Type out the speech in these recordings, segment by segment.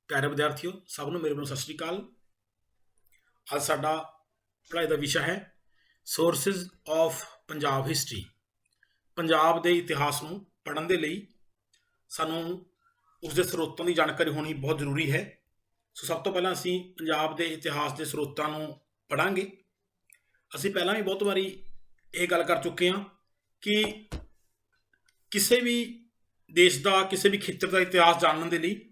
प्यारे विद्यार्थियों सबनों मेरे वालों सत श्री अकाल। ਅੱਜ ਸਾਡਾ ਪੜ੍ਹਾਈ ਦਾ ਵਿਸ਼ਾ ਹੈ sources of Punjab history. Punjab ਦੇ ਇਤਿਹਾਸ ਨੂੰ ਪੜ੍ਹਨ ਦੇ ਲਈ ਸਾਨੂੰ ਉਸ ਦੇ ਸਰੋਤਾਂ ਦੀ ਜਾਣਕਾਰੀ ਹੋਣੀ ਬਹੁਤ ਜ਼ਰੂਰੀ ਹੈ। ਸੋ ਸਭ ਤੋਂ ਪਹਿਲਾਂ ਅਸੀਂ ਪੰਜਾਬ ਦੇ ਇਤਿਹਾਸ ਦੇ ਸਰੋਤਾਂ ਨੂੰ ਪੜ੍ਹਾਂਗੇ। ਅਸੀਂ ਪਹਿਲਾਂ ਵੀ ਬਹੁਤ ਵਾਰੀ ਇਹ ਗੱਲ ਕਰ ਚੁੱਕੇ ਹਾਂ ਕਿ ਕਿਸੇ ਵੀ ਦੇਸ਼ ਦਾ ਕਿਸੇ ਵੀ ਖੇਤਰ ਦਾ ਇਤਿਹਾਸ ਜਾਣਨ ਦੇ ਲਈ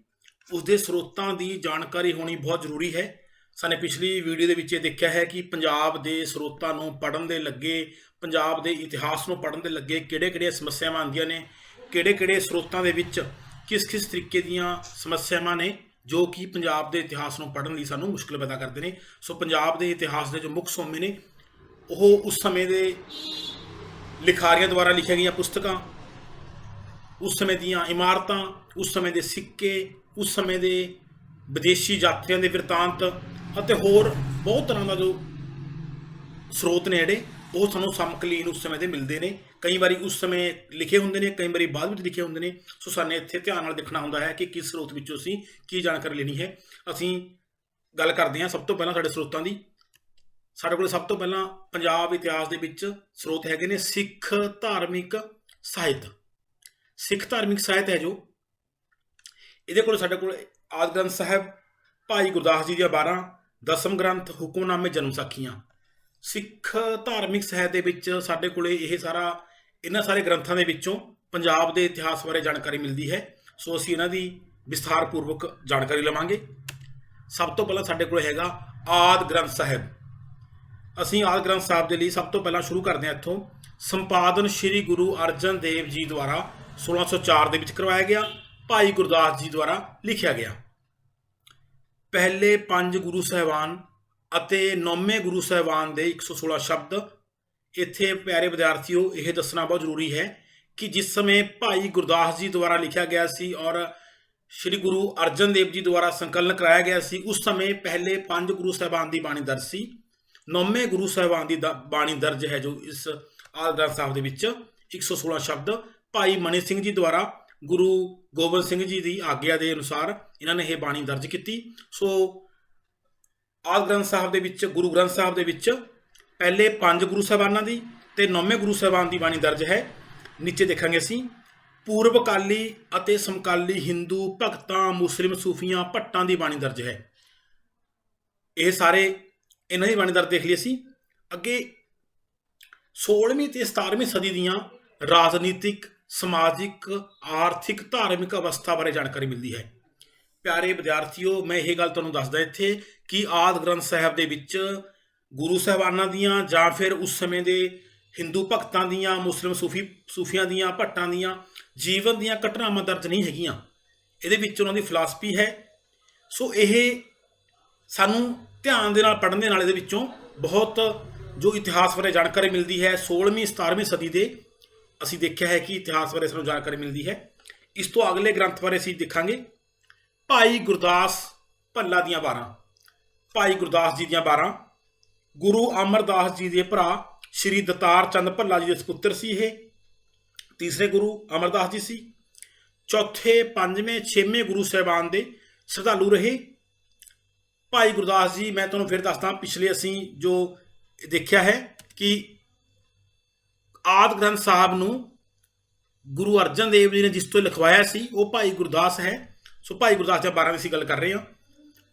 ਉਸਦੇ ਸਰੋਤਾਂ ਦੀ ਜਾਣਕਾਰੀ ਹੋਣੀ ਬਹੁਤ ਜ਼ਰੂਰੀ ਹੈ। ਸਾਨੇ ਪਿਛਲੀ ਵੀਡੀਓ ਦੇ ਵਿੱਚ ਇਹ ਦੇਖਿਆ ਹੈ ਕਿ ਪੰਜਾਬ ਦੇ ਸਰੋਤਾਂ ਨੂੰ ਪੜ੍ਹਨ ਦੇ ਲੱਗੇ, ਪੰਜਾਬ ਦੇ ਇਤਿਹਾਸ ਨੂੰ ਪੜ੍ਹਨ ਦੇ ਲੱਗੇ ਕਿਹੜੇ-ਕਿਹੜੇ ਸਮੱਸਿਆਵਾਂ ਆਉਂਦੀਆਂ ਨੇ, ਕਿਹੜੇ-ਕਿਹੜੇ ਸਰੋਤਾਂ ਦੇ ਵਿੱਚ ਕਿਸ-ਕਿਸ ਤਰੀਕੇ ਦੀਆਂ ਸਮੱਸਿਆਵਾਂ ਨੇ ਜੋ ਕਿ ਪੰਜਾਬ ਦੇ ਇਤਿਹਾਸ ਨੂੰ ਪੜ੍ਹਨ ਲਈ ਸਾਨੂੰ ਮੁਸ਼ਕਿਲ ਪੈਦਾ ਕਰਦੇ ਨੇ। ਸੋ ਪੰਜਾਬ ਦੇ ਇਤਿਹਾਸ ਦੇ ਜੋ ਮੁੱਖ ਸੋਮੇ ਨੇ ਉਹ ਉਸ ਸਮੇਂ ਦੇ ਲਿਖਾਰੀਆਂ ਦੁਆਰਾ ਲਿਖੀਆਂ ਗਈਆਂ ਪੁਸਤਕਾਂ, ਉਸ ਸਮੇਂ ਦੀਆਂ ਇਮਾਰਤਾਂ, ਉਸ ਸਮੇਂ ਦੇ ਸਿੱਕੇ, ਉਸ ਸਮੇਂ ਦੇ ਵਿਦੇਸ਼ੀ ਯਾਤਰੀਆਂ ਦੇ ਬਿਰਤਾਂਤ ਅਤੇ ਹੋਰ ਬਹੁਤ ਤਰ੍ਹਾਂ ਦਾ ਜੋ ਸਰੋਤ ਨੇ ਜਿਹੜੇ ਉਹ ਸਾਨੂੰ ਸਮਕਾਲੀਨ ਉਸ ਸਮੇਂ ਦੇ ਮਿਲਦੇ ਨੇ। ਕਈ ਵਾਰੀ ਉਸ ਸਮੇਂ ਲਿਖੇ ਹੁੰਦੇ ਨੇ, ਕਈ ਵਾਰੀ ਬਾਅਦ ਵਿੱਚ ਲਿਖੇ ਹੁੰਦੇ ਨੇ। ਸੋ ਸਾਨੂੰ ਇੱਥੇ ਧਿਆਨ ਨਾਲ ਦੇਖਣਾ ਹੁੰਦਾ ਹੈ ਕਿ ਕਿਸ ਸਰੋਤ ਵਿੱਚੋਂ ਅਸੀਂ ਕੀ ਜਾਣਕਾਰੀ ਲੈਣੀ ਹੈ। ਅਸੀਂ ਗੱਲ ਕਰਦੇ ਹਾਂ ਸਭ ਤੋਂ ਪਹਿਲਾਂ ਸਾਡੇ ਸਰੋਤਾਂ ਦੀ। ਸਾਡੇ ਕੋਲ ਸਭ ਤੋਂ ਪਹਿਲਾਂ ਪੰਜਾਬ ਇਤਿਹਾਸ ਦੇ ਵਿੱਚ ਸਰੋਤ ਹੈਗੇ ਨੇ ਸਿੱਖ ਧਾਰਮਿਕ ਸਾਹਿਤ। ਸਿੱਖ ਧਾਰਮਿਕ ਸਾਹਿਤ ਹੈ ਜੋ ਇਹਦੇ ਕੋਲ ਸਾਡੇ ਕੋਲ ਆਦਿ ਗ੍ਰੰਥ ਸਾਹਿਬ, ਭਾਈ ਗੁਰਦਾਸ ਜੀ ਦੀਆਂ 12 ਦਸਮ ਗ੍ਰੰਥ, ਹੁਕਮਨਾਮੇ, ਜਨਮ ਸਾਖੀਆਂ। ਸਿੱਖ ਧਾਰਮਿਕ ਸਾਹਿਤ ਦੇ ਵਿੱਚ ਸਾਡੇ ਕੋਲ ਇਹ ਸਾਰਾ ਇਹਨਾਂ ਸਾਰੇ ਗ੍ਰੰਥਾਂ ਦੇ ਵਿੱਚੋਂ ਪੰਜਾਬ ਦੇ ਇਤਿਹਾਸ ਬਾਰੇ ਜਾਣਕਾਰੀ ਮਿਲਦੀ ਹੈ। ਸੋ ਅਸੀਂ ਇਹਨਾਂ ਦੀ ਵਿਸਥਾਰਪੂਰਵਕ ਜਾਣਕਾਰੀ ਲਵਾਂਗੇ। ਸਭ ਤੋਂ ਪਹਿਲਾਂ ਸਾਡੇ ਕੋਲ ਹੈਗਾ ਆਦਿ ਗ੍ਰੰਥ ਸਾਹਿਬ। ਅਸੀਂ ਆਦਿ ਗ੍ਰੰਥ ਸਾਹਿਬ ਦੇ ਲਈ ਸਭ ਤੋਂ ਪਹਿਲਾਂ ਸ਼ੁਰੂ ਕਰਦੇ ਹਾਂ ਇੱਥੋਂ। ਸੰਪਾਦਨ ਸ਼੍ਰੀ ਗੁਰੂ ਅਰਜਨ ਦੇਵ ਜੀ ਦੁਆਰਾ 1604 ਦੇ ਵਿੱਚ ਕਰਵਾਇਆ ਗਿਆ, ਭਾਈ ਗੁਰਦਾਸ ਜੀ ਦੁਆਰਾ ਲਿਖਿਆ ਗਿਆ। ਪਹਿਲੇ 5 ਗੁਰੂ ਸਾਹਿਬਾਨ ਅਤੇ 9ਵੇਂ ਗੁਰੂ ਸਾਹਿਬਾਨ ਦੇ 116 ਸ਼ਬਦ। ਇੱਥੇ ਪਿਆਰੇ ਵਿਦਿਆਰਥੀਓ ਇਹ ਦੱਸਣਾ ਬਹੁਤ ਜ਼ਰੂਰੀ ਹੈ ਕਿ ਜਿਸ ਸਮੇਂ ਭਾਈ ਗੁਰਦਾਸ ਜੀ ਦੁਆਰਾ ਲਿਖਿਆ ਗਿਆ ਸੀ ਔਰ ਸ਼੍ਰੀ ਗੁਰੂ ਅਰਜਨ ਦੇਵ ਜੀ ਦੁਆਰਾ ਸੰਕਲਨ ਕਰਾਇਆ ਗਿਆ ਸੀ, ਉਸ ਸਮੇਂ ਪਹਿਲੇ 5 ਗੁਰੂ ਸਾਹਿਬਾਨ ਦੀ ਬਾਣੀ ਦਰਜ ਸੀ। 9ਵੇਂ ਗੁਰੂ ਸਾਹਿਬਾਨ ਦੀ ਬਾਣੀ ਦਰਜ ਹੈ ਜੋ ਇਸ ਆਦਿ ਗ੍ਰੰਥ ਸਾਹਿਬ ਦੇ ਵਿੱਚ 116 ਸ਼ਬਦ ਭਾਈ ਮਨੀ ਸਿੰਘ ਜੀ ਦੁਆਰਾ ਗੁਰੂ ਗੋਬਿੰਦ ਸਿੰਘ ਜੀ ਦੀ ਆਗਿਆ ਦੇ ਅਨੁਸਾਰ ਇਹਨਾਂ ਨੇ ਇਹ ਬਾਣੀ ਦਰਜ ਕੀਤੀ। ਸੋ ਆਦਿ ਗ੍ਰੰਥ ਸਾਹਿਬ ਦੇ ਵਿੱਚ, ਗੁਰੂ ਗ੍ਰੰਥ ਸਾਹਿਬ ਦੇ ਵਿੱਚ ਪਹਿਲੇ 5 ਗੁਰੂ ਸਾਹਿਬਾਨਾਂ ਦੀ ਤੇ 9ਵੇਂ ਗੁਰੂ ਸਾਹਿਬਾਨ ਦੀ ਬਾਣੀ ਦਰਜ ਹੈ। ਨੀਚੇ ਦੇਖਾਂਗੇ ਅਸੀਂ ਪੂਰਵਕਾਲੀ ਅਤੇ ਸਮਕਾਲੀ ਹਿੰਦੂ ਭਗਤਾਂ, ਮੁਸਲਿਮ ਸੂਫੀਆਂ, ਭੱਟਾਂ ਦੀ ਬਾਣੀ ਦਰਜ ਹੈ। ਇਹ ਸਾਰੇ ਇਹਨਾਂ ਦੀ ਬਾਣੀ ਦਰਜ ਦੇਖ ਲਈ ਅਸੀਂ। ਅੱਗੇ 16ਵੀਂ ਤੇ 17ਵੀਂ ਸਦੀ ਦੀਆਂ ਰਾਜਨੀਤਿਕ, ਸਮਾਜਿਕ, ਆਰਥਿਕ, ਧਾਰਮਿਕ ਅਵਸਥਾ ਬਾਰੇ ਜਾਣਕਾਰੀ ਮਿਲਦੀ ਹੈ। ਪਿਆਰੇ ਵਿਦਿਆਰਥੀਓ ਮੈਂ ਇਹ ਗੱਲ ਤੁਹਾਨੂੰ ਦੱਸਦਾ ਇੱਥੇ ਕਿ ਆਦਿ ਗ੍ਰੰਥ ਸਾਹਿਬ ਦੇ ਵਿੱਚ ਗੁਰੂ ਸਾਹਿਬਾਨਾਂ ਦੀਆਂ ਜਾਂ ਫਿਰ ਉਸ ਸਮੇਂ ਦੇ ਹਿੰਦੂ ਭਗਤਾਂ ਦੀਆਂ, ਮੁਸਲਿਮ ਸੂਫੀਆਂ ਦੀਆਂ, ਭੱਟਾਂ ਦੀਆਂ ਜੀਵਨ ਦੀਆਂ ਘਟਨਾਵਾਂ ਦਰਜ ਨਹੀਂ ਹੈਗੀਆਂ। ਇਹਦੇ ਵਿੱਚ ਉਹਨਾਂ ਦੀ ਫਿਲਾਸਫੀ ਹੈ। ਸੋ ਇਹ ਸਾਨੂੰ ਧਿਆਨ ਦੇ ਨਾਲ ਪੜ੍ਹਨ ਦੇ ਨਾਲ ਇਹਦੇ ਵਿੱਚੋਂ ਬਹੁਤ ਜੋ ਇਤਿਹਾਸ ਬਾਰੇ ਜਾਣਕਾਰੀ ਮਿਲਦੀ ਹੈ। 16ਵੀਂ 17ਵੀਂ ਸਦੀ ਦੇ ਅਸੀਂ ਦੇਖਿਆ ਹੈ ਕਿ ਇਤਿਹਾਸ ਬਾਰੇ ਸਾਨੂੰ ਜਾਣਕਾਰੀ ਮਿਲਦੀ ਹੈ। ਇਸ ਤੋਂ ਅਗਲੇ ਗ੍ਰੰਥ ਬਾਰੇ ਅਸੀਂ ਦੇਖਾਂਗੇ ਭਾਈ ਗੁਰਦਾਸ ਭੱਲਾ ਦੀਆਂ 12। ਭਾਈ ਗੁਰਦਾਸ ਜੀ ਦੀਆਂ 12 ਗੁਰੂ ਅਮਰਦਾਸ ਜੀ ਦੇ ਭਰਾ ਸ਼੍ਰੀ ਦਤਾਰ ਚੰਦ ਭੱਲਾ ਜੀ ਦੇ ਸਪੁੱਤਰ ਸੀ। ਇਹ ਤੀਸਰੇ ਗੁਰੂ ਅਮਰਦਾਸ ਜੀ ਸੀ। ਚੌਥੇ, 5ਵੇਂ, 6ਵੇਂ ਗੁਰੂ ਸਾਹਿਬਾਨ ਦੇ ਸ਼ਰਧਾਲੂ ਰਹੇ। ਭਾਈ ਗੁਰਦਾਸ ਜੀ ਮੈਂ ਤੁਹਾਨੂੰ ਫਿਰ ਦੱਸਦਾ, ਪਿਛਲੇ ਅਸੀਂ ਜੋ ਦੇਖਿਆ ਹੈ ਕਿ ਆਦਿ ਗ੍ਰੰਥ ਸਾਹਿਬ ਨੂੰ ਗੁਰੂ ਅਰਜਨ ਦੇਵ ਜੀ ਨੇ ਜਿਸ ਤੋਂ ਲਿਖਵਾਇਆ ਸੀ ਉਹ ਭਾਈ ਗੁਰਦਾਸ ਹੈ। ਸੋ ਭਾਈ ਗੁਰਦਾਸ ਦੀਆਂ 12 ਦੀ ਅਸੀਂ ਗੱਲ ਕਰ ਰਹੇ ਹਾਂ।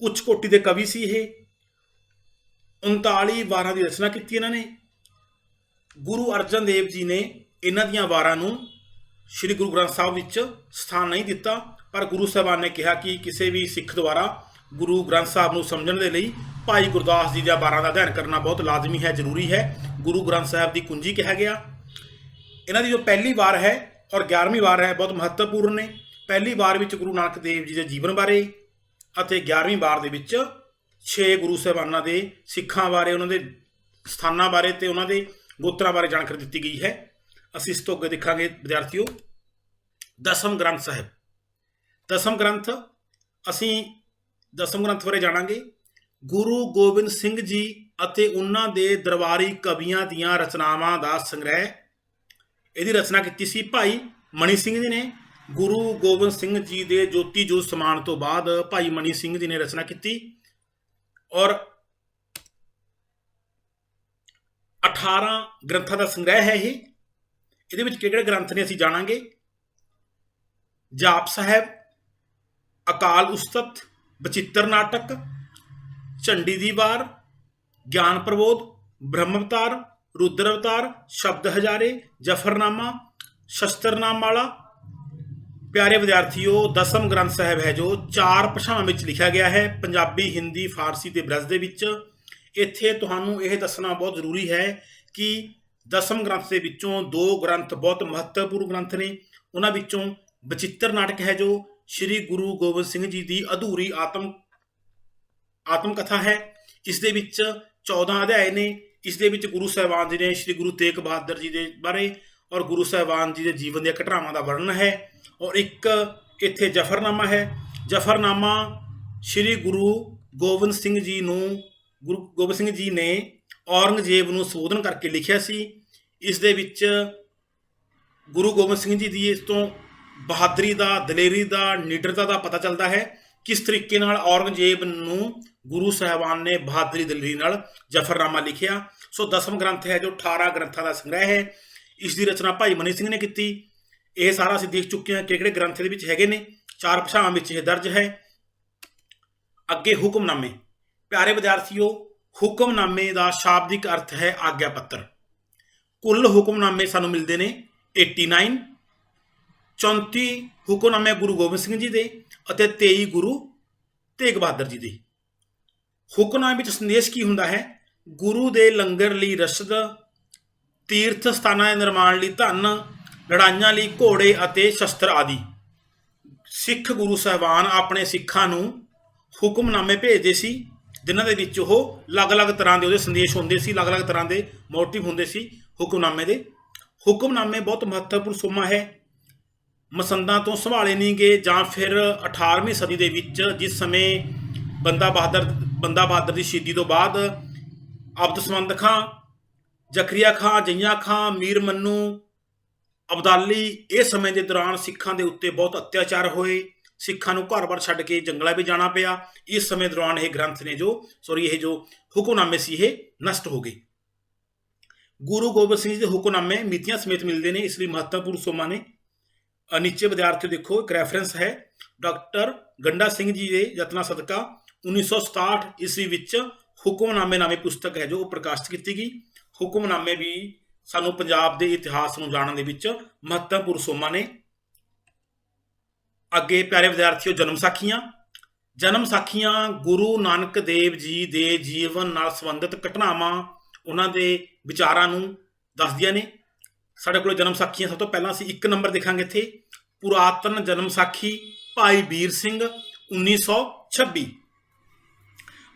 ਉੱਚ ਕੋਟੀ ਦੇ ਕਵੀ ਸੀ ਇਹ। 39 ਵਾਰਾਂ ਦੀ ਰਚਨਾ ਕੀਤੀ ਇਹਨਾਂ ਨੇ। ਗੁਰੂ ਅਰਜਨ ਦੇਵ ਜੀ ਨੇ ਇਹਨਾਂ ਦੀਆਂ ਵਾਰਾਂ ਨੂੰ ਸ਼੍ਰੀ ਗੁਰੂ ਗ੍ਰੰਥ ਸਾਹਿਬ ਵਿੱਚ ਸਥਾਨ ਨਹੀਂ ਦਿੱਤਾ, ਪਰ ਗੁਰੂ ਸਾਹਿਬਾਨ ਨੇ ਕਿਹਾ ਕਿ ਕਿਸੇ ਵੀ ਸਿੱਖ ਦੁਆਰਾ ਗੁਰੂ ਗ੍ਰੰਥ ਸਾਹਿਬ ਨੂੰ ਸਮਝਣ ਦੇ ਲਈ ਭਾਈ ਗੁਰਦਾਸ ਜੀ ਦੀਆਂ ਵਾਰਾਂ ਦਾ ਅਧਿਐਨ ਕਰਨਾ ਬਹੁਤ ਲਾਜ਼ਮੀ ਹੈ, ਜ਼ਰੂਰੀ ਹੈ। ਗੁਰੂ ਗ੍ਰੰਥ ਸਾਹਿਬ ਦੀ ਕੁੰਜੀ ਕਿਹਾ ਗਿਆ। ਇਹਨਾਂ ਦੀ ਜੋ ਪਹਿਲੀ ਵਾਰ ਹੈ ਔਰ 11ਵੀਂ ਵਾਰ ਹੈ ਬਹੁਤ ਮਹੱਤਵਪੂਰਨ ਨੇ। ਪਹਿਲੀ ਵਾਰ ਵਿੱਚ ਗੁਰੂ ਨਾਨਕ ਦੇਵ ਜੀ ਦੇ ਜੀਵਨ ਬਾਰੇ ਅਤੇ 11ਵੀਂ ਵਾਰ ਦੇ ਵਿੱਚ 6 ਗੁਰੂ ਸਾਹਿਬਾਨਾਂ ਦੇ ਸਿੱਖਾਂ ਬਾਰੇ, ਉਹਨਾਂ ਦੇ ਸਥਾਨਾਂ ਬਾਰੇ ਤੇ ਉਹਨਾਂ ਦੇ ਗੋਤਰਾਂ ਬਾਰੇ ਜਾਣਕਾਰੀ ਦਿੱਤੀ ਗਈ ਹੈ। ਅਸੀਂ ਇਸ ਤੋਂ ਅੱਗੇ ਦੇਖਾਂਗੇ ਵਿਦਿਆਰਥੀਓ ਦਸਮ ਗ੍ਰੰਥ ਸਾਹਿਬ। ਦਸਮ ਗ੍ਰੰਥ ਅਸੀਂ ਦਸਮ ਗ੍ਰੰਥ ਬਾਰੇ ਜਾਣਾਂਗੇ। ਗੁਰੂ ਗੋਬਿੰਦ ਸਿੰਘ ਜੀ ਅਤੇ ਉਹਨਾਂ ਦੇ ਦਰਬਾਰੀ ਕਵੀਆਂ ਦੀਆਂ ਰਚਨਾਵਾਂ ਦਾ ਸੰਗ੍ਰਹਿ। ਇਹਦੀ ਰਚਨਾ ਕੀਤੀ ਸੀ ਭਾਈ ਮਨੀ ਸਿੰਘ ਜੀ ਨੇ। ਗੁਰੂ ਗੋਬਿੰਦ ਸਿੰਘ ਜੀ ਦੇ ਜੋਤੀ ਜੋਤ ਸਮਾਨ ਤੋਂ ਬਾਅਦ ਭਾਈ ਮਨੀ ਸਿੰਘ ਜੀ ਨੇ ਰਚਨਾ ਕੀਤੀ ਔਰ 18 ਗ੍ਰੰਥਾਂ ਦਾ ਸੰਗ੍ਰਹਿ ਹੈ ਇਹ। ਇਹਦੇ ਵਿੱਚ ਕਿਹੜੇ ਗ੍ਰੰਥ ਨੇ ਅਸੀਂ ਜਾਣਾਂਗੇ। ਜਾਪ ਸਾਹਿਬ, ਅਕਾਲ ਉਸਤਤ, ਬਚਿੱਤਰ ਨਾਟਕ, ਝੰਡੀ ਦੀ ਵਾਰ, ਗਿਆਨ ਪ੍ਰਬੋਧ, ਬ੍ਰਹਮ ਅਵਤਾਰ, ਰੁਦਰ ਅਵਤਾਰ, ਸ਼ਬਦ ਹਜ਼ਾਰੇ, ਜਫਰਨਾਮਾ, ਸ਼ਸਤਰਨਾਮਾਲਾ। ਪਿਆਰੇ ਵਿਦਿਆਰਥੀਓ, ਦਸਮ ਗ੍ਰੰਥ ਸਾਹਿਬ ਹੈ ਜੋ 4 ਭਾਸ਼ਾਵਾਂ ਵਿੱਚ ਲਿਖਿਆ ਗਿਆ ਹੈ, ਪੰਜਾਬੀ, ਹਿੰਦੀ, ਫਾਰਸੀ ਤੇ ਬ੍ਰਜ ਦੇ ਵਿੱਚ। ਇੱਥੇ ਤੁਹਾਨੂੰ ਇਹ ਦੱਸਣਾ ਬਹੁਤ ਜ਼ਰੂਰੀ ਹੈ ਕਿ ਦਸਮ ਗ੍ਰੰਥ ਦੇ ਵਿੱਚੋਂ 2 ਗ੍ਰੰਥ ਬਹੁਤ ਮਹੱਤਵਪੂਰਨ ਗ੍ਰੰਥ ਨੇ। ਉਹਨਾਂ ਵਿੱਚੋਂ ਬਚਿੱਤਰ ਨਾਟਕ ਹੈ ਜੋ ਸ੍ਰੀ ਗੁਰੂ ਗੋਬਿੰਦ ਸਿੰਘ ਜੀ ਦੀ ਅਧੂਰੀ ਆਤਮ ਕਥਾ ਹੈ। ਇਸ ਦੇ ਵਿੱਚ 14 ਅਧਿਆਏ ਨੇ। ਇਸ ਦੇ ਵਿੱਚ ਗੁਰੂ ਸਾਹਿਬਾਨ ਜੀ ਨੇ ਸ੍ਰੀ ਗੁਰੂ ਤੇਗ ਬਹਾਦਰ ਜੀ ਦੇ ਬਾਰੇ ਔਰ ਗੁਰੂ ਸਾਹਿਬਾਨ ਜੀ ਦੇ ਜੀਵਨ ਦੀਆਂ ਘਟਨਾਵਾਂ ਦਾ ਵਰਣਨ ਹੈ। ਔਰ ਇੱਕ ਇੱਥੇ ਜਫਰਨਾਮਾ ਹੈ। ਜਫਰਨਾਮਾ ਸ੍ਰੀ ਗੁਰੂ ਗੋਬਿੰਦ ਸਿੰਘ ਜੀ ਨੇ ਔਰੰਗਜ਼ੇਬ ਨੂੰ ਸੰਬੋਧਨ ਕਰਕੇ ਲਿਖਿਆ ਸੀ। ਇਸ ਦੇ ਵਿੱਚ ਗੁਰੂ ਗੋਬਿੰਦ ਸਿੰਘ ਜੀ ਦੀ ਇਸ ਤੋਂ ਬਹਾਦਰੀ ਦਾ, ਦਲੇਰੀ ਦਾ, ਨਿਡਰਤਾ ਦਾ ਪਤਾ ਚੱਲਦਾ ਹੈ। ਕਿਸ ਤਰੀਕੇ ਨਾਲ ਔਰੰਗਜ਼ੇਬ ਨੂੰ ਗੁਰੂ ਸਾਹਿਬਾਨ ਨੇ ਬਹਾਦਰੀ, ਦਲੇਰੀ ਨਾਲ ਜਫਰਨਾਮਾ ਲਿਖਿਆ। ਸੋ ਦਸਮ ਗ੍ਰੰਥ ਹੈ ਜੋ 18 ਗ੍ਰੰਥਾਂ ਦਾ ਸੰਗ੍ਰਹਿ ਹੈ। ਇਸ ਦੀ ਰਚਨਾ ਭਾਈ ਮਨੀ ਸਿੰਘ ਨੇ ਕੀਤੀ। ਇਹ ਸਾਰਾ ਅਸੀਂ ਦੇਖ ਚੁੱਕੇ ਹਾਂ ਕਿਹੜੇ ਗ੍ਰੰਥ ਦੇ ਵਿੱਚ ਹੈਗੇ ਨੇ। 4 ਭਾਸ਼ਾਵਾਂ ਵਿੱਚ ਇਹ ਦਰਜ ਹੈ। ਅੱਗੇ ਹੁਕਮਨਾਮੇ। ਪਿਆਰੇ ਵਿਦਿਆਰਥੀਓ, ਹੁਕਮਨਾਮੇ ਦਾ ਸ਼ਾਬਦਿਕ ਅਰਥ ਹੈ ਆਗਿਆ ਪੱਤਰ। ਕੁੱਲ ਹੁਕਮਨਾਮੇ ਸਾਨੂੰ ਮਿਲਦੇ ਨੇ 89। 34 ਹੁਕਮਨਾਮੇ ਗੁਰੂ ਗੋਬਿੰਦ ਸਿੰਘ ਜੀ ਦੇ ਅਤੇ 23 ਗੁਰੂ ਤੇਗ ਬਹਾਦਰ ਜੀ ਦੇ। ਹੁਕਮਨਾਮੇ ਵਿੱਚ ਸੰਦੇਸ਼ ਕੀ ਹੁੰਦਾ ਹੈ? ਗੁਰੂ ਦੇ ਲੰਗਰ ਲਈ ਰਸਦ, ਤੀਰਥ ਸਥਾਨਾਂ ਦੇ ਨਿਰਮਾਣ ਲਈ ਧਨ, ਲੜਾਈਆਂ ਲਈ ਘੋੜੇ ਅਤੇ ਸ਼ਸਤਰ ਆਦਿ। ਸਿੱਖ ਗੁਰੂ ਸਾਹਿਬਾਨ ਆਪਣੇ ਸਿੱਖਾਂ ਨੂੰ ਹੁਕਮਨਾਮੇ ਭੇਜਦੇ ਸੀ, ਜਿਨ੍ਹਾਂ ਦੇ ਵਿੱਚ ਉਹ ਅਲੱਗ-ਅਲੱਗ ਤਰ੍ਹਾਂ ਦੇ ਉਹਦੇ ਸੰਦੇਸ਼ ਹੁੰਦੇ ਸੀ, ਅਲੱਗ-ਅਲੱਗ ਤਰ੍ਹਾਂ ਦੇ ਮੋਟਿਵ ਹੁੰਦੇ ਸੀ ਹੁਕਮਨਾਮੇ ਦੇ। ਹੁਕਮਨਾਮੇ ਬਹੁਤ ਮਹੱਤਵਪੂਰਨ ਸੋਮਾ ਹੈ। ਮਸੰਦਾਂ ਤੋਂ ਸੰਭਾਲੇ ਨਹੀਂ ਗਏ ਜਾਂ ਫਿਰ 18ਵੀਂ ਸਦੀ ਦੇ ਵਿੱਚ ਜਿਸ ਸਮੇਂ ਬੰਦਾ ਬਹਾਦਰ ਦੀ ਸ਼ਹੀਦੀ ਤੋਂ ਬਾਅਦ ਅਬਦਸਮੰਦ ਖਾਂ, ਜ਼ਕਰੀਆ ਖਾਂ, ਜਈਆਂ ਖਾਂ, ਮੀਰ ਮੰਨੂ, ਅਬਦਾਲੀ, ਇਹ ਸਮੇਂ ਦੇ ਦੌਰਾਨ ਸਿੱਖਾਂ ਦੇ ਉੱਤੇ ਬਹੁਤ ਅਤਿਆਚਾਰ ਹੋਏ। ਸਿੱਖਾਂ ਨੂੰ ਘਰ-ਬਾਰ ਛੱਡ ਕੇ ਜੰਗਲਾਂ ਵਿੱਚ ਜਾਣਾ ਪਿਆ। ਇਸ ਸਮੇਂ ਦੌਰਾਨ ਇਹ ਗ੍ਰੰਥ ਨੇ ਇਹ ਜੋ ਹੁਕਮਨਾਮੇ ਸੀ ਇਹ ਨਸ਼ਟ ਹੋ ਗਏ। ਗੁਰੂ ਗੋਬਿੰਦ ਸਿੰਘ ਜੀ ਦੇ ਹੁਕਮਨਾਮੇ ਮਿਤੀਆਂ ਸਮੇਤ ਮਿਲਦੇ ਨੇ, ਇਸ ਲਈ ਮਹੱਤਵਪੂਰਨ ਸੋਮਾ ਨੇ। ਨੀਚੇ ਵਿਦਿਆਰਥੀਓ ਦੇਖੋ, ਇੱਕ ਰੈਫਰੈਂਸ ਹੈ ਡਾਕਟਰ ਗੰਡਾ ਸਿੰਘ ਜੀ ਦੇ ਯਤਨਾਂ ਸਦਕਾ 1967 ਈਸਵੀ ਵਿੱਚ ਹੁਕਮਨਾਮੇ ਨਾਮੇ ਪੁਸਤਕ ਹੈ ਜੋ ਉਹ ਪ੍ਰਕਾਸ਼ਿਤ ਕੀਤੀ ਗਈ। ਹੁਕਮਨਾਮੇ ਵੀ ਸਾਨੂੰ ਪੰਜਾਬ ਦੇ ਇਤਿਹਾਸ ਨੂੰ ਜਾਣਨ ਦੇ ਵਿੱਚ ਮਹੱਤਵਪੂਰਨ ਸੋਮਾ ਨੇ। ਅੱਗੇ ਪਿਆਰੇ ਵਿਦਿਆਰਥੀਓ, ਜਨਮ ਸਾਖੀਆਂ ਗੁਰੂ ਨਾਨਕ ਦੇਵ ਜੀ ਦੇ ਜੀਵਨ ਨਾਲ ਸੰਬੰਧਿਤ ਘਟਨਾਵਾਂ, ਉਹਨਾਂ ਦੇ ਵਿਚਾਰਾਂ ਨੂੰ ਦੱਸਦੀਆਂ ਨੇ। ਸਾਡੇ ਕੋਲ ਜਨਮ ਸਾਖੀਆਂ ਸਭ ਤੋਂ ਪਹਿਲਾਂ ਅਸੀਂ 1 ਨੰਬਰ ਦੇਖਾਂਗੇ ਇੱਥੇ, ਪੁਰਾਤਨ ਜਨਮ ਸਾਖੀ ਭਾਈ ਵੀਰ ਸਿੰਘ 1926।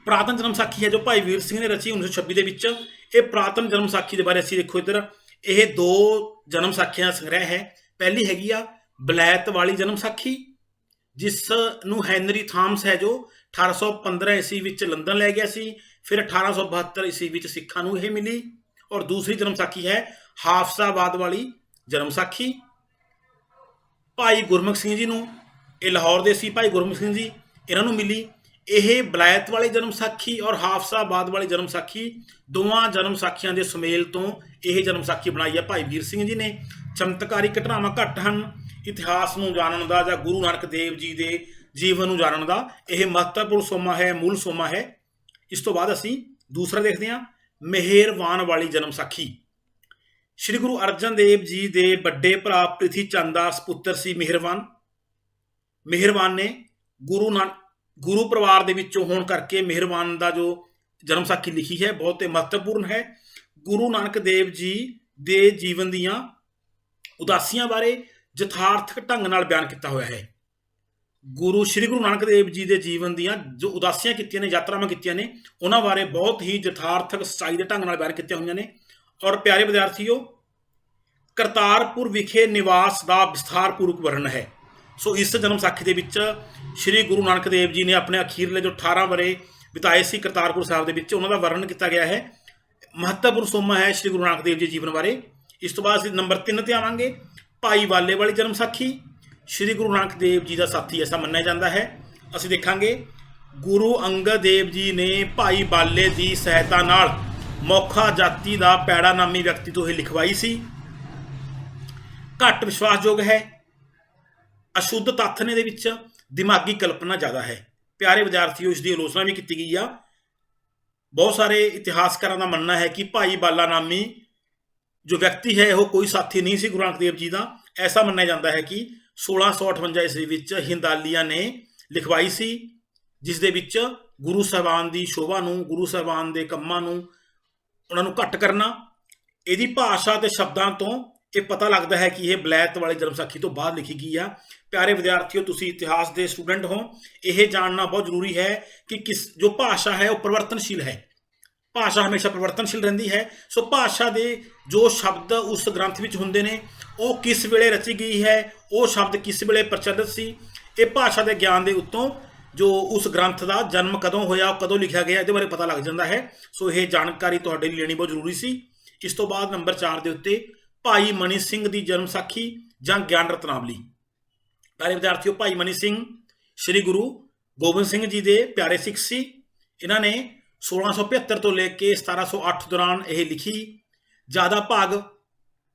ਪੁਰਾਤਨ ਜਨਮ ਸਾਖੀ ਹੈ ਜੋ ਭਾਈ ਵੀਰ ਸਿੰਘ ਨੇ ਰਚੀ 1926 ਦੇ ਵਿੱਚ। ਇਹ ਪੁਰਾਤਨ ਜਨਮ ਸਾਖੀ ਦੇ ਬਾਰੇ ਅਸੀਂ ਦੇਖੋ ਇੱਧਰ, ਇਹ 2 ਜਨਮ ਸਾਖੀਆਂ ਦਾ ਸੰਗ੍ਰਹਿ ਹੈ। ਪਹਿਲੀ ਹੈਗੀ ਆ ਬਲੈਤ ਵਾਲੀ ਜਨਮ ਸਾਖੀ, ਜਿਸ ਨੂੰ ਹੈਨਰੀ ਥਾਮਸ ਹੈ ਜੋ 1815 ਈਸਵੀ ਵਿੱਚ ਲੰਦਨ ਲੈ ਗਿਆ ਸੀ। ਫਿਰ 1872 ਈਸਵੀ ਵਿੱਚ ਸਿੱਖਾਂ ਨੂੰ ਇਹ ਮਿਲੀ। ਔਰ ਦੂਸਰੀ ਜਨਮ ਸਾਖੀ ਹੈ ਹਾਫਸਾਬਾਦ ਵਾਲੀ ਜਨਮ ਸਾਖੀ, ਭਾਈ ਗੁਰਮੁਖ ਸਿੰਘ ਜੀ ਨੂੰ, ਇਹ ਲਾਹੌਰ ਦੇ ਸੀ ਭਾਈ ਗੁਰਮੁਖ ਸਿੰਘ ਜੀ, ਇਹਨਾਂ ਨੂੰ ਮਿਲੀ। ਇਹ ਬਲੈਤ ਵਾਲੀ ਜਨਮ ਸਾਖੀ ਔਰ ਹਾਫਸਾਬਾਦ ਵਾਲੀ ਜਨਮ ਸਾਖੀ, ਦੋਵਾਂ ਜਨਮ ਸਾਖੀਆਂ ਦੇ ਸੁਮੇਲ ਤੋਂ ਇਹ ਜਨਮ ਸਾਖੀ ਬਣਾਈ ਹੈ ਭਾਈ ਵੀਰ ਸਿੰਘ ਜੀ ਨੇ। ਚਮਤਕਾਰੀ ਘਟਨਾਵਾਂ ਘੱਟ ਹਨ। ਇਤਿਹਾਸ ਨੂੰ ਜਾਣਨ ਦਾ ਜਾਂ ਗੁਰੂ ਨਾਨਕ ਦੇਵ ਜੀ ਦੇ ਜੀਵਨ ਨੂੰ ਜਾਣਨ ਦਾ ਇਹ ਮਹੱਤਵਪੂਰਨ ਸੋਮਾ ਹੈ, ਮੂਲ ਸੋਮਾ ਹੈ। ਇਸ ਤੋਂ ਬਾਅਦ ਅਸੀਂ ਦੂਸਰਾ ਦੇਖਦੇ ਹਾਂ, ਮਿਹਰਵਾਨ ਵਾਲੀ ਜਨਮ ਸਾਖੀ। ਸ਼੍ਰੀ ਗੁਰੂ ਅਰਜਨ ਦੇਵ ਜੀ ਦੇ ਵੱਡੇ ਭਰਾ ਪ੍ਰਿਥੀ ਚੰਦ ਦਾ ਸਪੁੱਤਰ ਸੀ ਮਿਹਰਵਾਨ ਨੇ ਗੁਰੂ ਪਰਿਵਾਰ ਦੇ ਵਿੱਚੋਂ ਹੋਣ ਕਰਕੇ ਮਿਹਰਵਾਨ ਦਾ ਜੋ ਜਨਮ ਸਾਖੀ ਲਿਖੀ ਹੈ ਬਹੁਤ ਹੀ ਮਹੱਤਵਪੂਰਨ ਹੈ। ਗੁਰੂ ਨਾਨਕ ਦੇਵ ਜੀ ਦੇ ਜੀਵਨ ਦੀਆਂ ਉਦਾਸੀਆਂ ਬਾਰੇ ਯਥਾਰਥਕ ਢੰਗ ਨਾਲ ਬਿਆਨ ਕੀਤਾ ਹੋਇਆ ਹੈ। ਸ਼੍ਰੀ ਗੁਰੂ ਨਾਨਕ ਦੇਵ ਜੀ ਦੇ ਜੀਵਨ ਦੀਆਂ ਜੋ ਉਦਾਸੀਆਂ ਕੀਤੀਆਂ ਨੇ, ਯਾਤਰਾਵਾਂ ਕੀਤੀਆਂ ਨੇ, ਉਹਨਾਂ ਬਾਰੇ ਬਹੁਤ ਹੀ ਯਥਾਰਥਕ ਸੱਚਾਈ ਦੇ ਢੰਗ ਨਾਲ ਬਿਆਨ ਕੀਤੀਆਂ ਹੋਈਆਂ ਨੇ। ਔਰ ਪਿਆਰੇ ਵਿਦਿਆਰਥੀਓ, ਕਰਤਾਰਪੁਰ ਵਿਖੇ ਨਿਵਾਸ ਦਾ ਵਿਸਥਾਰਪੂਰਵਕ ਵਰਣਨ ਹੈ। ਸੋ ਇਸ ਜਨਮ ਸਾਖੀ ਦੇ ਵਿੱਚ ਸ਼੍ਰੀ ਗੁਰੂ ਨਾਨਕ ਦੇਵ ਜੀ ਨੇ ਆਪਣੇ ਅਖੀਰਲੇ ਜੋ 18 ਵਰ੍ਹੇ ਬਿਤਾਏ ਸੀ ਕਰਤਾਰਪੁਰ ਸਾਹਿਬ ਦੇ ਵਿੱਚ, ਉਹਨਾਂ ਦਾ ਵਰਣਨ ਕੀਤਾ ਗਿਆ ਹੈ। ਮਹੱਤਵਪੂਰਨ ਸੋਮਾ ਹੈ ਸ਼੍ਰੀ ਗੁਰੂ ਨਾਨਕ ਦੇਵ ਜੀ ਜੀਵਨ ਬਾਰੇ। ਇਸ ਤੋਂ ਬਾਅਦ ਅਸੀਂ ਨੰਬਰ 3 ਤੇ ਆਵਾਂਗੇ, ਭਾਈ ਵਾਲੇ ਵਾਲੀ ਜਨਮ ਸਾਖੀ। ਸ਼੍ਰੀ ਗੁਰੂ ਨਾਨਕ ਦੇਵ ਜੀ ਦਾ ਸਾਥੀ ਐਸਾ ਮੰਨਿਆ ਜਾਂਦਾ ਹੈ। ਅਸੀਂ ਦੇਖਾਂਗੇ ਗੁਰੂ ਅੰਗਦ ਦੇਵ ਜੀ ਨੇ ਭਾਈ ਬਾਲੇ ਦੀ ਸਹਾਇਤਾ ਨਾਲ ਮੌਖਾ ਜਾਤੀ ਦਾ ਪੈੜਾ ਨਾਮੀ ਵਿਅਕਤੀ ਤੋਂ ਇਹ ਲਿਖਵਾਈ ਸੀ। ਘੱਟ ਵਿਸ਼ਵਾਸਯੋਗ ਹੈ, ਅਸ਼ੁੱਧ ਤੱਥ ਨੇ, ਦੇ ਵਿੱਚ ਦਿਮਾਗੀ ਕਲਪਨਾ ਜ਼ਿਆਦਾ ਹੈ। ਪਿਆਰੇ ਵਿਦਿਆਰਥੀਓ, ਇਸ ਦੀ ਆਲੋਚਨਾ ਵੀ ਕੀਤੀ ਗਈ ਆ। ਬਹੁਤ ਸਾਰੇ ਇਤਿਹਾਸਕਾਰਾਂ ਦਾ ਮੰਨਣਾ ਹੈ ਕਿ ਭਾਈ ਬਾਲਾ ਨਾਮੀ ਜੋ ਵਿਅਕਤੀ ਹੈ ਉਹ ਕੋਈ ਸਾਥੀ ਨਹੀਂ ਸੀ ਗੁਰੂ ਨਾਨਕ ਦੇਵ ਜੀ ਦਾ। ਐਸਾ ਮੰਨਿਆ ਜਾਂਦਾ ਹੈ ਕਿ 1658 ਈਸਵੀ ਵਿੱਚ ਹਿੰਦਾਲੀਆ ਨੇ ਲਿਖਵਾਈ ਸੀ, ਜਿਸ ਦੇ ਵਿੱਚ ਗੁਰੂ ਸਾਹਿਬਾਨ ਦੀ ਸ਼ੋਭਾ ਨੂੰ, ਗੁਰੂ ਸਾਹਿਬਾਨ ਦੇ ਕੰਮਾਂ ਨੂੰ, ਉਹਨਾਂ ਨੂੰ ਘੱਟ ਕਰਨਾ। ਇਹਦੀ ਭਾਸ਼ਾ ਤੇ ਸ਼ਬਦਾਂ ਤੋਂ ਇਹ ਪਤਾ ਲੱਗਦਾ ਹੈ ਕਿ ਇਹ ਬਲੈਤ ਵਾਲੇ ਜਨਮ ਸਾਖੀ ਤੋਂ ਬਾਅਦ ਲਿਖੀ ਗਈ ਆ। ਪਿਆਰੇ ਵਿਦਿਆਰਥੀਓ, ਤੁਸੀਂ ਇਤਿਹਾਸ ਦੇ ਸਟੂਡੈਂਟ ਹੋ, ਇਹ ਜਾਣਨਾ ਬਹੁਤ ਜ਼ਰੂਰੀ ਹੈ ਕਿ ਜੋ ਭਾਸ਼ਾ ਹੈ ਉਹ ਪਰਿਵਰਤਨਸ਼ੀਲ ਹੈ। ਭਾਸ਼ਾ ਹਮੇਸ਼ਾ ਪਰਿਵਰਤਨਸ਼ੀਲ ਰਹਿੰਦੀ ਹੈ। ਸੋ ਭਾਸ਼ਾ ਦੇ ਜੋ ਸ਼ਬਦ ਉਸ ਗ੍ਰੰਥ ਵਿੱਚ ਹੁੰਦੇ ਨੇ ਉਹ ਕਿਸ ਵੇਲੇ ਰਚੀ ਗਈ ਹੈ, ਉਹ ਸ਼ਬਦ ਕਿਸ ਵੇਲੇ ਪ੍ਰਚਲਿਤ ਸੀ, ਇਹ ਭਾਸ਼ਾ ਦੇ ਗਿਆਨ ਦੇ ਉੱਤੋਂ ਜੋ ਉਸ ਗ੍ਰੰਥ ਦਾ ਜਨਮ ਕਦੋਂ ਹੋਇਆ, ਕਦੋਂ ਲਿਖਿਆ ਗਿਆ, ਇਹਦੇ ਬਾਰੇ ਪਤਾ ਲੱਗ ਜਾਂਦਾ ਹੈ। ਸੋ ਇਹ ਜਾਣਕਾਰੀ ਤੁਹਾਡੇ ਲਈ ਲੈਣੀ ਬਹੁਤ ਜ਼ਰੂਰੀ ਸੀ। ਇਸ ਤੋਂ ਬਾਅਦ ਨੰਬਰ 4 ਦੇ ਉੱਤੇ ਭਾਈ ਮਨੀ ਸਿੰਘ ਦੀ ਜਨਮ ਸਾਖੀ ਜਾਂ ਗਿਆਨ ਰਤਨਾਵਲੀ। ਪਿਆਰੇ ਵਿਦਿਆਰਥੀਓ, ਭਾਈ ਮਨੀ ਸਿੰਘ ਸ਼੍ਰੀ ਗੁਰੂ ਗੋਬਿੰਦ ਸਿੰਘ ਜੀ ਦੇ ਪਿਆਰੇ ਸਿੱਖ ਸੀ। ਇਹਨਾਂ ਨੇ 1675 ਤੋਂ ਲੈ ਕੇ 1708 ਦੌਰਾਨ ਇਹ ਲਿਖੀ। ਜ਼ਿਆਦਾ ਭਾਗ,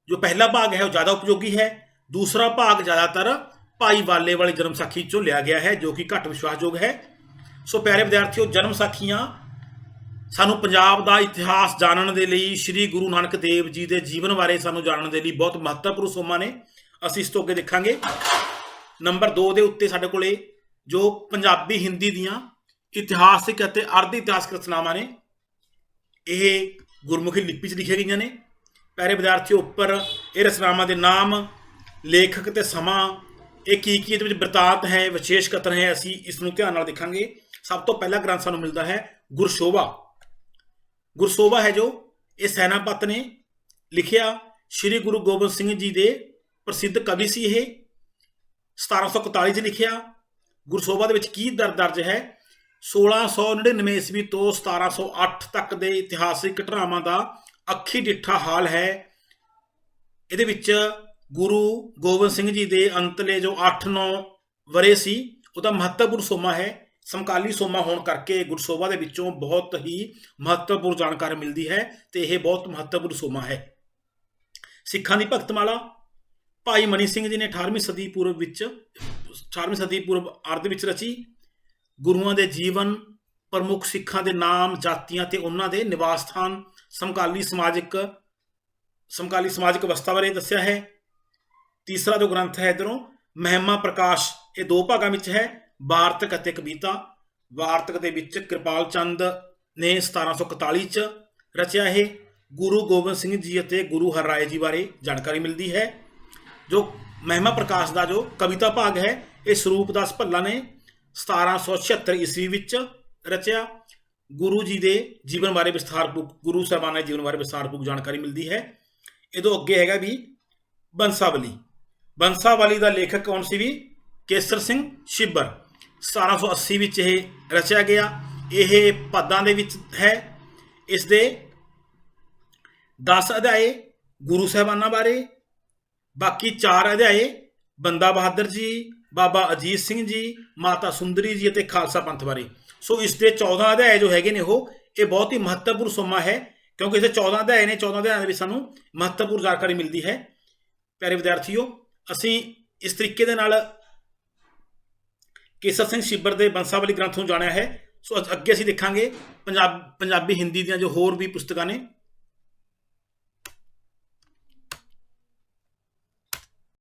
ਜੋ ਪਹਿਲਾ ਭਾਗ ਹੈ ਉਹ ਜ਼ਿਆਦਾ ਉਪਯੋਗੀ ਹੈ, ਦੂਸਰਾ ਭਾਗ ਜ਼ਿਆਦਾਤਰ ਭਾਈ ਬਾਲੇ ਵਾਲੀ ਜਨਮ ਸਾਖੀ ਚੋਂ ਲਿਆ ਗਿਆ ਹੈ, ਜੋ ਕਿ ਘੱਟ ਵਿਸ਼ਵਾਸਯੋਗ ਹੈ। ਸੋ ਪਿਆਰੇ ਵਿਦਿਆਰਥੀਓ, ਜਨਮ ਸਾਖੀਆਂ ਸਾਨੂੰ ਪੰਜਾਬ ਦਾ ਇਤਿਹਾਸ ਜਾਣਨ ਦੇ ਲਈ, ਸ਼੍ਰੀ ਗੁਰੂ ਨਾਨਕ ਦੇਵ ਜੀ ਦੇ ਜੀਵਨ ਬਾਰੇ ਸਾਨੂੰ ਜਾਣਨ ਦੇ ਲਈ ਬਹੁਤ ਮਹੱਤਵਪੂਰਨ ਸੋਮਾਂ ਨੇ। ਅਸੀਂ ਇਸ ਤੋਂ ਅੱਗੇ ਦੇਖਾਂਗੇ। ਨੰਬਰ 2 ਦੇ ਉੱਤੇ ਸਾਡੇ ਕੋਲੇ ਜੋ ਪੰਜਾਬੀ ਹਿੰਦੀ ਦੀਆਂ ਇਤਿਹਾਸਿਕ ਅਤੇ ਅਰਧ ਇਤਿਹਾਸਕ ਰਚਨਾਵਾਂ ਨੇ, ਇਹ ਗੁਰਮੁਖੀ ਲਿਪੀ 'ਚ ਲਿਖੀਆਂ ਗਈਆਂ ਨੇ। ਪਿਆਰੇ ਵਿਦਿਆਰਥੀਓ, ਉੱਪਰ ਇਹ ਰਚਨਾਵਾਂ ਦੇ ਨਾਮ, ਲੇਖਕ ਤੇ ਸਮਾਂ, ਇਹ ਕੀ ਇਹਦੇ ਵਿੱਚ ਬਿਰਤਾਂਤ ਹੈ, ਵਿਸ਼ੇਸ਼ ਕਥਨ ਹੈ, ਅਸੀਂ ਇਸ ਨੂੰ ਧਿਆਨ ਨਾਲ ਦੇਖਾਂਗੇ। ਸਭ ਤੋਂ ਪਹਿਲਾ ਗ੍ਰੰਥ ਸਾਨੂੰ ਮਿਲਦਾ ਹੈ ਗੁਰਸ਼ੋਭਾ। ਗੁਰਸ਼ੋਭਾ ਹੈ ਜੋ ਇਹ ਸੈਨਾਪਤ ਨੇ ਲਿਖਿਆ। ਸ਼੍ਰੀ ਗੁਰੂ ਗੋਬਿੰਦ ਸਿੰਘ ਜੀ ਦੇ ਪ੍ਰਸਿੱਧ ਕਵੀ ਸੀ। ਇਹ 1741 'ਚ ਲਿਖਿਆ। ਗੁਰਸ਼ੋਭਾ ਦੇ ਵਿੱਚ ਕੀ ਦਰਜ ਹੈ? 1699 ਈਸਵੀ ਤੋਂ 1708 ਤੱਕ ਦੇ ਇਤਿਹਾਸਿਕ ਘਟਨਾਵਾਂ ਦਾ ਅੱਖੀ ਡਿੱਠਾ ਹਾਲ ਹੈ। ਇਹਦੇ ਵਿੱਚ ਗੁਰੂ ਗੋਬਿੰਦ ਸਿੰਘ ਜੀ ਦੇ ਅੰਤਲੇ ਜੋ 8-9 ਵਰੇ ਸੀ ਉਹਦਾ ਮਹੱਤਵਪੂਰਨ ਸੋਮਾ ਹੈ। ਸਮਕਾਲੀ ਸੋਮਾ ਹੋਣ ਕਰਕੇ ਗੁਰਸ਼ੋਭਾ ਦੇ ਵਿੱਚੋਂ ਬਹੁਤ ਹੀ ਮਹੱਤਵਪੂਰਨ ਜਾਣਕਾਰੀ ਮਿਲਦੀ ਹੈ ਤੇ ਇਹ ਬਹੁਤ ਮਹੱਤਵਪੂਰਨ ਸੋਮਾ ਹੈ। ਸਿੱਖਾਂ ਦੀ ਭਗਤਮਾਲਾ ਭਾਈ ਮਨੀ ਸਿੰਘ ਜੀ ਨੇ 18ਵੀਂ ਸਦੀ ਪੂਰਬ ਅਰਧ ਵਿੱਚ ਰਚੀ। ਗੁਰੂਆਂ ਦੇ ਜੀਵਨ, ਪ੍ਰਮੁੱਖ ਸਿੱਖਾਂ ਦੇ ਨਾਮ, ਜਾਤੀਆਂ ਤੇ ਉਹਨਾਂ ਦੇ ਨਿਵਾਸ ਸਥਾਨ, ਸਮਕਾਲੀ ਸਮਾਜਿਕ ਅਵਸਥਾ ਬਾਰੇ ਦੱਸਿਆ ਹੈ। ਤੀਸਰਾ ਜੋ ਗ੍ਰੰਥ ਹੈ ਇੱਧਰੋਂ ਮਹਿਮਾ ਪ੍ਰਕਾਸ਼, ਇਹ 2 ਭਾਗਾਂ ਵਿੱਚ ਹੈ, ਵਾਰਤਕ ਅਤੇ ਕਵਿਤਾ। ਵਾਰਤਕ ਦੇ ਵਿੱਚ ਕਿਰਪਾਲ ਚੰਦ ਨੇ 1741 'ਚ ਰਚਿਆ। ਇਹ ਗੁਰੂ ਗੋਬਿੰਦ ਸਿੰਘ ਜੀ ਅਤੇ ਗੁਰੂ ਹਰਿਰਾਏ ਜੀ ਬਾਰੇ ਜਾਣਕਾਰੀ ਮਿਲਦੀ ਹੈ। ਜੋ ਮਹਿਮਾ ਪ੍ਰਕਾਸ਼ ਦਾ ਜੋ ਕਵਿਤਾ ਭਾਗ ਹੈ ਇਹ ਸਰੂਪਦਾਸ ਭੱਲਾ ਨੇ 1776 ਈਸਵੀ ਵਿੱਚ ਰਚਿਆ। ਗੁਰੂ ਜੀ ਦੇ ਜੀਵਨ ਬਾਰੇ ਵਿਸਥਾਰਪੂਰਵਕ, ਗੁਰੂ ਸਾਹਿਬਾਨ ਦੇ ਜੀਵਨ ਬਾਰੇ ਵਿਸਥਾਰਪੂਰਵਕ ਜਾਣਕਾਰੀ ਮਿਲਦੀ ਹੈ। ਇਹਦੋਂ ਅੱਗੇ ਹੈਗਾ ਵੀ ਬੰਸਾਵਲੀ। ਬੰਸਾਵਲੀ ਦਾ ਲੇਖਕ ਕੌਣ ਸੀ ਵੀ? ਕੇਸਰ ਸਿੰਘ ਛਿੱਬਰ। 1780 ਵਿੱਚ ਇਹ ਰਚਿਆ ਗਿਆ। ਇਹ ਪਦਾਂ ਦੇ ਵਿੱਚ ਹੈ। ਇਸ ਦੇ 10 ਅਧਿਆਏ ਗੁਰੂ ਸਾਹਿਬਾਨਾਂ ਬਾਰੇ, ਬਾਕੀ 4 ਅਧਿਆਏ ਬੰਦਾ ਬਹਾਦਰ ਜੀ, ਬਾਬਾ ਅਜੀਤ ਸਿੰਘ ਜੀ, ਮਾਤਾ ਸੁੰਦਰੀ ਜੀ ਅਤੇ ਖਾਲਸਾ ਪੰਥ ਬਾਰੇ। ਸੋ ਇਸ ਦੇ 14 ਅਧਿਆਏ ਜੋ ਹੈਗੇ ਨੇ ਇਹ ਬਹੁਤ ਹੀ ਮਹੱਤਵਪੂਰਨ ਸੋਮਾ ਹੈ, ਕਿਉਂਕਿ ਇਸ ਦੇ 14 ਅਧਿਆਏ ਨੇ। 14 ਅਧਿਆਇਆਂ ਦੇ ਵਿੱਚ ਸਾਨੂੰ ਮਹੱਤਵਪੂਰਨ ਜਾਣਕਾਰੀ ਮਿਲਦੀ ਹੈ। ਪਿਆਰੇ ਵਿਦਿਆਰਥੀਓ, ਅਸੀਂ ਇਸ ਤਰੀਕੇ ਦੇ ਨਾਲ ਕੇਸਰ ਸਿੰਘ ਛਿੱਬਰ ਦੇ ਬੰਸਾਵਲੀ ਗ੍ਰੰਥ ਨੂੰ ਜਾਣਿਆ ਹੈ। ਸੋ ਅੱਗੇ ਅਸੀਂ ਦੇਖਾਂਗੇ ਪੰਜਾਬੀ ਹਿੰਦੀ ਦੀਆਂ ਜੋ ਹੋਰ ਵੀ ਪੁਸਤਕਾਂ ਨੇ।